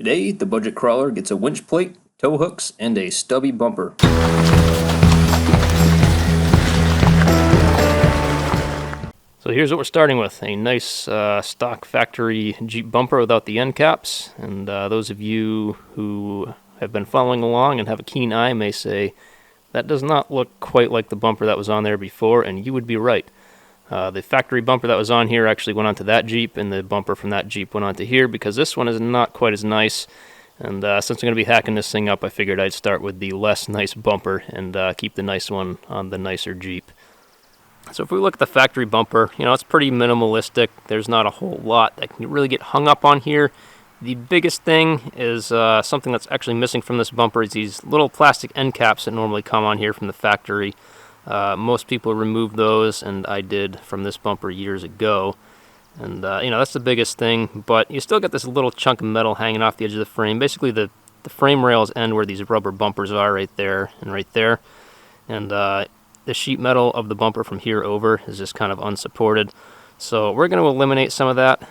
Today, the budget crawler gets a winch plate, tow hooks, and a stubby bumper. So here's what we're starting with, a nice stock factory Jeep bumper without the end caps. And those of you who have been following along and have a keen eye may say, that does not look quite like the bumper that was on there before, and you would be right. The factory bumper that was on here actually went onto that Jeep, and the bumper from that Jeep went onto here because this one is not quite as nice. And since I'm going to be hacking this thing up, I figured I'd start with the less nice bumper and keep the nice one on the nicer Jeep. So if we look at the factory bumper, you know, it's pretty minimalistic. There's not a whole lot that can really get hung up on here. The biggest thing is something that's actually missing from this bumper is these little plastic end caps that normally come on here from the factory. Most people remove those, and I did from this bumper years ago. And, you know, that's the biggest thing. But you still got this little chunk of metal hanging off the edge of the frame. Basically, the frame rails end where these rubber bumpers are right there and right there. And the sheet metal of the bumper from here over is just kind of unsupported. So we're going to eliminate some of that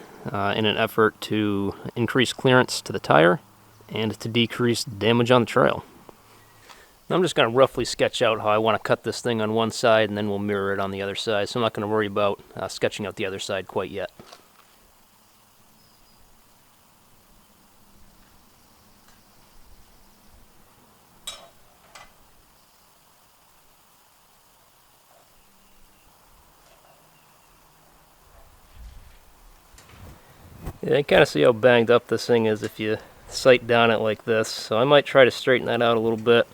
in an effort to increase clearance to the tire and to decrease damage on the trail. Now I'm just going to roughly sketch out how I want to cut this thing on one side, and then we'll mirror it on the other side. So I'm not going to worry about sketching out the other side quite yet. Yeah, you kind of see how banged up this thing is if you sight down it like this. So I might try to straighten that out a little bit.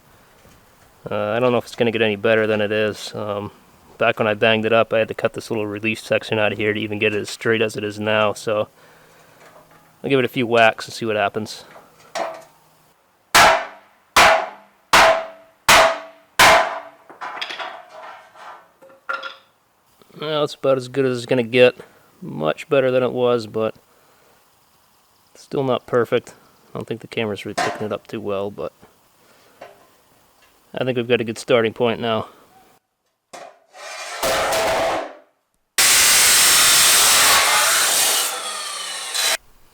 I don't know if it's going to get any better than it is. Back when I banged it up, I had to cut this little release section out of here to even get it as straight as it is now. So I'll give it a few whacks and see what happens. Well, it's about as good as it's going to get. Much better than it was, but still not perfect. I don't think the camera's really picking it up too well, but I think we've got a good starting point now.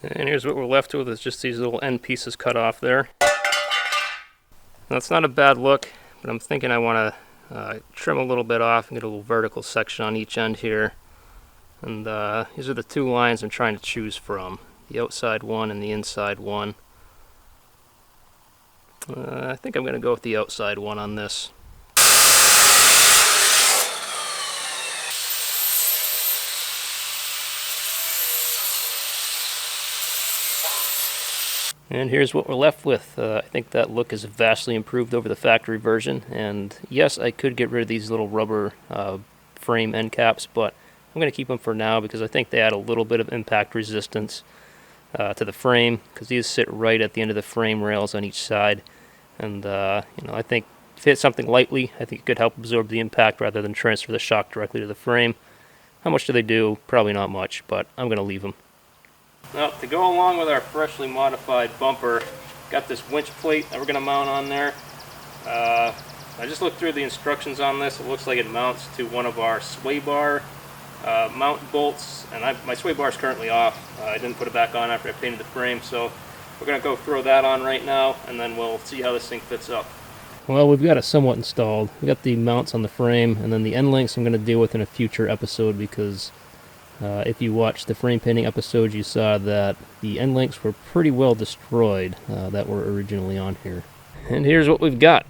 And here's what we're left with, is just these little end pieces cut off there. That's not a bad look, but I'm thinking I want to trim a little bit off and get a little vertical section on each end here. And these are the two lines I'm trying to choose from, the outside one and the inside one. I think I'm going to go with the outside one on this. And here's what we're left with. I think that look is vastly improved over the factory version. And yes, I could get rid of these little rubber frame end caps, but I'm going to keep them for now because I think they add a little bit of impact resistance to the frame, because these sit right at the end of the frame rails on each side. And you know, I think if you hit something lightly, I think it could help absorb the impact rather than transfer the shock directly to the frame. How much do they do? Probably not much, but I'm going to leave them. Now, to go along with our freshly modified bumper, got this winch plate that we're going to mount on there. I just looked through the instructions on this. It looks like it mounts to one of our sway bar mount bolts, and my sway bar is currently off. I didn't put it back on after I painted the frame, so we're going to go throw that on right now, and then we'll see how this thing fits up. Well, we've got it somewhat installed. We got the mounts on the frame, and then the end links I'm going to deal with in a future episode, because if you watched the frame painting episode, you saw that the end links were pretty well destroyed that were originally on here. And here's what we've got.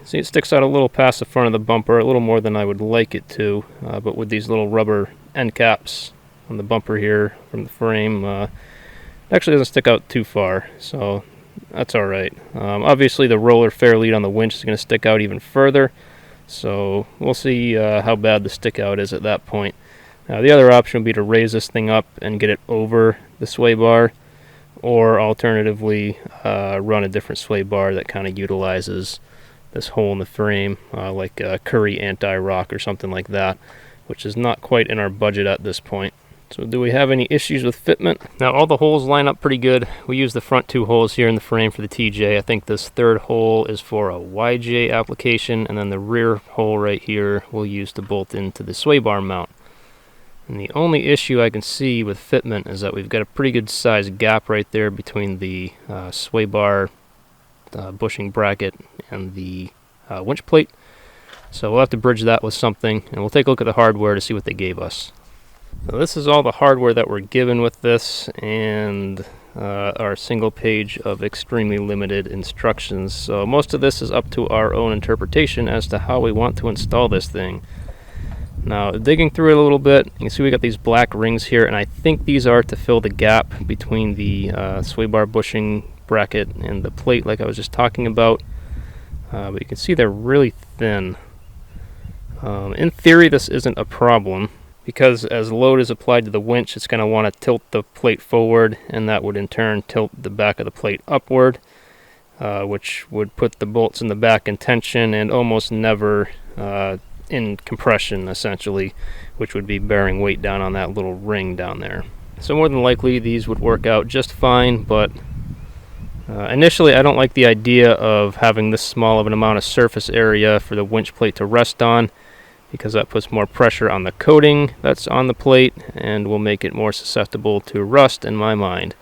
See, it sticks out a little past the front of the bumper, a little more than I would like it to, but with these little rubber end caps on the bumper here from the frame, it actually doesn't stick out too far, so that's alright. Obviously the roller fair lead on the winch is going to stick out even further, so we'll see how bad the stick out is at that point. The other option would be to raise this thing up and get it over the sway bar, or alternatively run a different sway bar that kind of utilizes this hole in the frame, like a Curry anti-rock or something like that, which is not quite in our budget at this point. So do we have any issues with fitment? Now all the holes line up pretty good. We use the front two holes here in the frame for the TJ. I think this third hole is for a YJ application, and then the rear hole right here we'll use to bolt into the sway bar mount. And the only issue I can see with fitment is that we've got a pretty good sized gap right there between the sway bar bushing bracket and the winch plate. So we'll have to bridge that with something, and we'll take a look at the hardware to see what they gave us. So this is all the hardware that we're given with this, and our single page of extremely limited instructions. So most of this is up to our own interpretation as to how we want to install this thing. Now, digging through it a little bit, you can see we got these black rings here, and I think these are to fill the gap between the sway bar bushing bracket and the plate like I was just talking about. But you can see they're really thin. In theory, this isn't a problem, because as load is applied to the winch, it's going to want to tilt the plate forward, and that would in turn tilt the back of the plate upward, which would put the bolts in the back in tension and almost never in compression, essentially, which would be bearing weight down on that little ring down there. So more than likely these would work out just fine, but initially I don't like the idea of having this small of an amount of surface area for the winch plate to rest on, because that puts more pressure on the coating that's on the plate and will make it more susceptible to rust in my mind.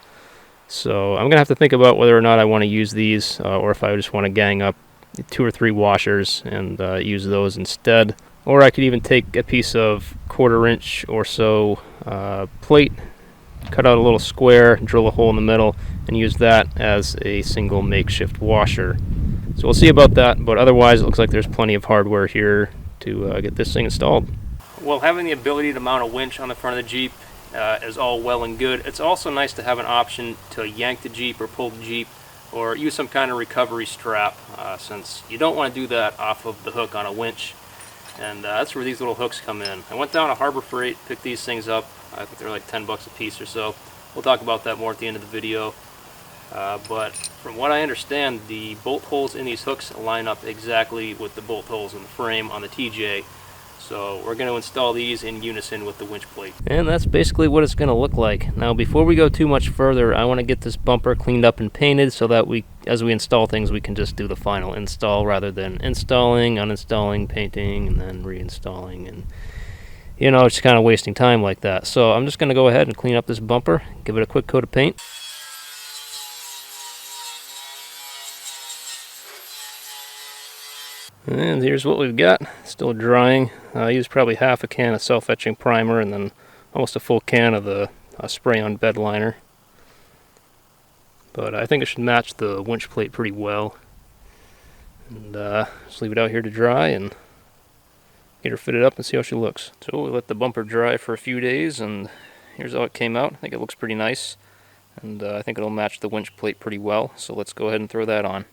So I'm gonna have to think about whether or not I want to use these, or if I just want to gang up 2 or 3 washers and use those instead. Or I could even take a piece of 1/4 inch or so plate, cut out a little square, drill a hole in the middle, and use that as a single makeshift washer. So we'll see about that, but otherwise it looks like there's plenty of hardware here to get this thing installed. Well, having the ability to mount a winch on the front of the Jeep is all well and good. It's also nice to have an option to yank the Jeep or pull the Jeep, or use some kind of recovery strap, since you don't want to do that off of the hook on a winch. And that's where these little hooks come in. I went down to Harbor Freight, picked these things up. I think they're like 10 bucks a piece or so. We'll talk about that more at the end of the video. But from what I understand, the bolt holes in these hooks line up exactly with the bolt holes in the frame on the TJ. So we're going to install these in unison with the winch plate. And that's basically what it's going to look like. Now before we go too much further, I want to get this bumper cleaned up and painted so that as we install things, we can just do the final install rather than installing, uninstalling, painting, and then reinstalling, and you know, it's kind of wasting time like that. So I'm just going to go ahead and clean up this bumper, give it a quick coat of paint. And here's what we've got, still drying. I used probably half a can of self-etching primer and then almost a full can of the spray-on bed liner. But I think it should match the winch plate pretty well. And just leave it out here to dry and get her fitted up and see how she looks. So we let the bumper dry for a few days, and here's how it came out. I think it looks pretty nice, and I think it'll match the winch plate pretty well. So let's go ahead and throw that on.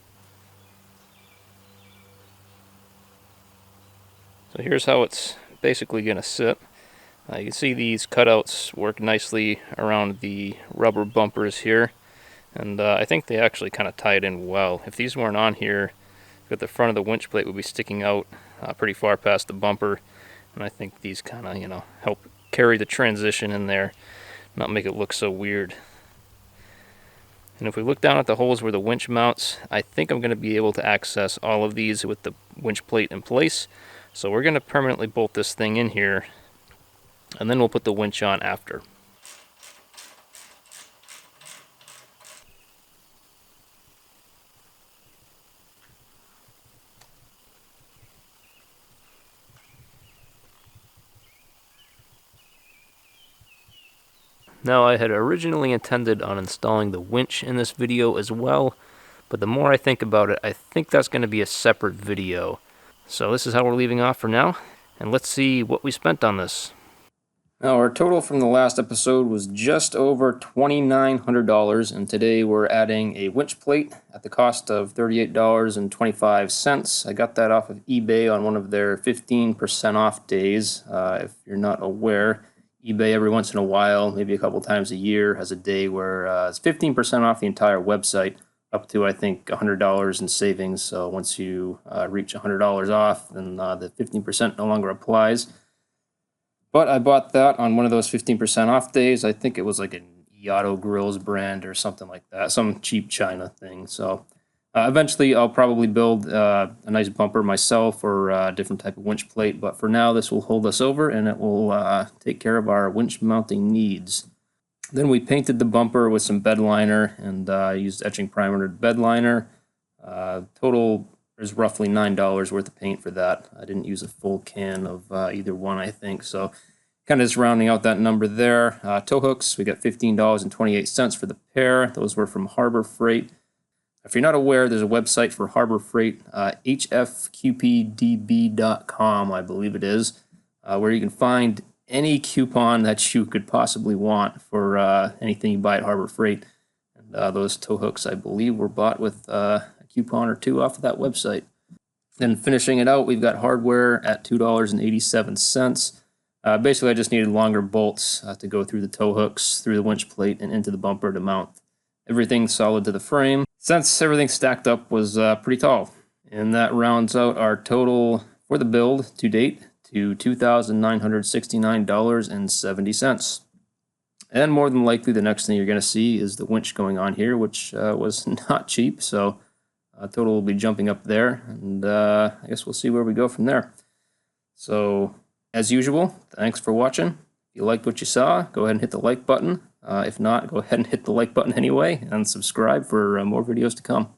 So here's how it's basically going to sit. You can see these cutouts work nicely around the rubber bumpers here, and I think they actually kind of tie it in well. If these weren't on here, the front of the winch plate would be sticking out pretty far past the bumper, and I think these kind of, you know, help carry the transition in there, not make it look so weird. And if we look down at the holes where the winch mounts, I think I'm going to be able to access all of these with the winch plate in place. So we're going to permanently bolt this thing in here, and then we'll put the winch on after. Now, I had originally intended on installing the winch in this video as well, but the more I think about it, I think that's going to be a separate video. So this is how we're leaving off for now, and let's see what we spent on this. Now, our total from the last episode was just over $2,900, and today we're adding a winch plate at the cost of $38.25. I got that off of eBay on one of their 15% off days. If you're not aware, eBay every once in a while, maybe a couple times a year, has a day where it's 15% off the entire website, up to, I think, $100 in savings. So once you reach $100 off, then the 15% no longer applies. But I bought that on one of those 15% off days. I think it was like an Iato Grills brand or something like that, some cheap China thing. So Eventually, I'll probably build a nice bumper myself or a different type of winch plate, but for now, this will hold us over and it will take care of our winch mounting needs. Then we painted the bumper with some bed liner and used etching primer to bed liner. Total is roughly $9 worth of paint for that. I didn't use a full can of either one, I think, so kind of just rounding out that number there. Tow hooks, we got $15.28 for the pair. Those were from Harbor Freight. If you're not aware, there's a website for Harbor Freight, hfqpdb.com, I believe it is, where you can find any coupon that you could possibly want for anything you buy at Harbor Freight. And those tow hooks, I believe, were bought with a coupon or two off of that website. Then finishing it out, we've got hardware at $2.87. Basically, I just needed longer bolts to go through the tow hooks, through the winch plate, and into the bumper to mount everything solid to the frame, since everything stacked up was pretty tall. And that rounds out our total for the build to date to $2,969.70. And more than likely, the next thing you're going to see is the winch going on here, which was not cheap, so total will be jumping up there, and I guess we'll see where we go from there. So, as usual, thanks for watching. If you liked what you saw, go ahead and hit the like button. If not, go ahead and hit the like button anyway, and subscribe for more videos to come.